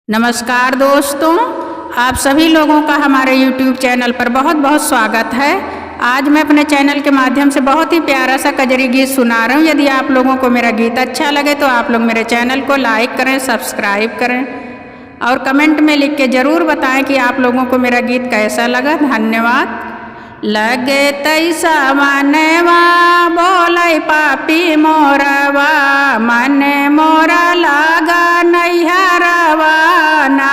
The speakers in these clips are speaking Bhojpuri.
नमस्कार दोस्तों, आप सभी लोगों का हमारे YouTube चैनल पर बहुत बहुत स्वागत है। आज मैं अपने चैनल के माध्यम से बहुत ही प्यारा सा कजरी गीत सुना रहा हूँ। यदि आप लोगों को मेरा गीत अच्छा लगे तो आप लोग मेरे चैनल को लाइक करें, सब्सक्राइब करें और कमेंट में लिख के ज़रूर बताएं कि आप लोगों को मेरा गीत कैसा लगा। धन्यवाद। लगे तैसा मनवा बोलै पापी मोरवा, मन मोरा लागा नैहरवा ना।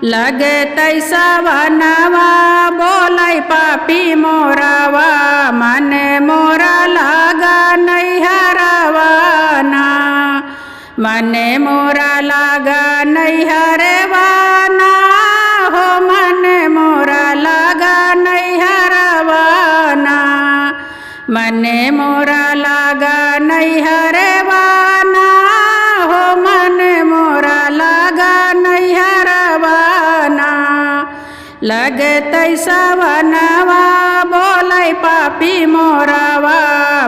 लगे तैसा मनवा बोलै पापी मोरवा, मन मोरा लागा नैहरवा ना। मन मोरा लागा नैहरवा ना, हो मन मोरा लागा नैहरवा ना। मन मोरा लागा नैहरवा ना, हो मन मोरा लागा नैहरवा ना। लगे तैसा बनवा बोलै पापी मोरवा,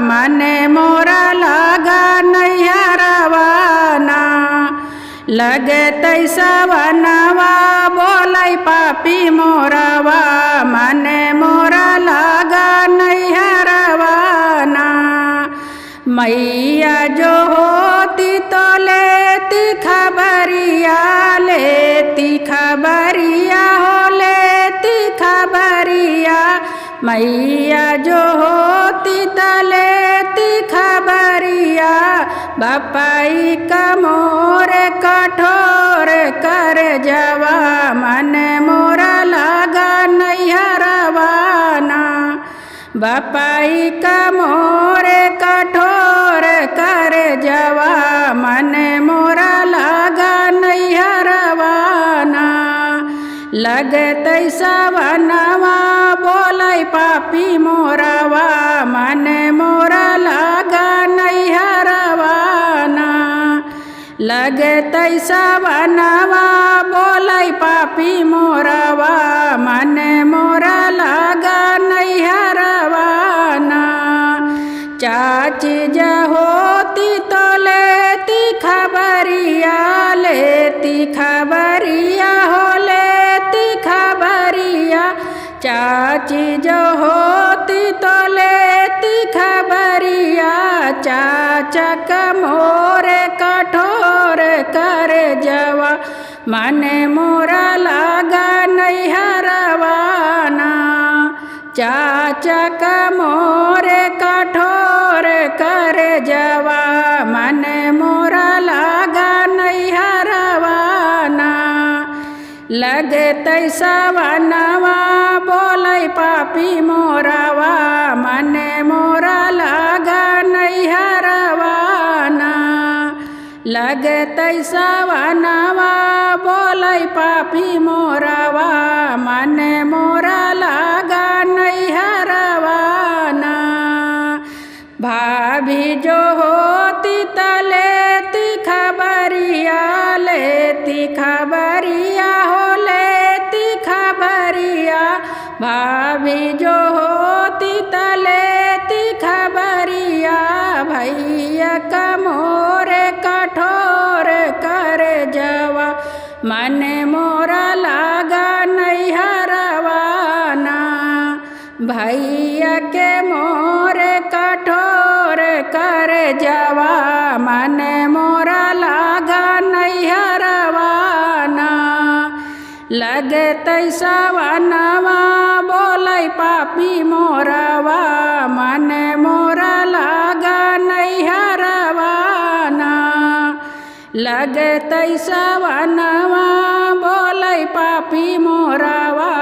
मन मोरा लागा नैहरवा ना। लगे तैसा बनवा बोलै पापी मोरवा, मन मोरा लागा नैहरवा ना। मैया जो होती तो लेती खबरिया, लेती खबरिया हो लेती खबरिया। मैया जो होती तो लेती खबरिया, बापाई का मोर कठोर कर जवा, मन मोरा लागा नैहरवा ना। बापाई का मोर कठोर कर जवा, मन मोरा लागा नैहरवा ना। लगे तैसा बनवा बोलै पापी मोरवा, मन मोरा लागा नैहरवा ना। लगे तैसा बनवा बोलै पापी मोरवा, मन मोरा लागा नैहरवा ना। चाची जो होती तो लेती खबरिया, लेती खबरिया हो लेती खबरिया। चाची जो होती तो लेती खबरिया, चाचा का मोर कठोर कर जवा, मन मोरा लागा नैहरवा ना। चाचा का मोर कठोर कर जवा, मन मोरा लागा नैहरवा ना। लगे तैसा बनवा बोलै पापी मोरवा, मन मोरा लागा नैहरवा ना। लगे तैसा बनवा बोलै पापी मोरवा, मन मोरा लागा नैहरवा ना। भाभी जो होती तो लेती खबरिया, लेती खबरिया हो लेती खबरिया। भाभी जो होती तो लेती खबरिया, भैया का मोर कठोर कर जवा, मन मोरा लागा नैहरवा ना। भैया के मोर कठोर कर जवा, मन मोरा लागा नैहरवा ना। लगे तैसा बनवा बोलै पापी मोरवा, मन मोरा लागा नैहरवा ना। लगे तैसा बनवा बोलै पापी मोरवा,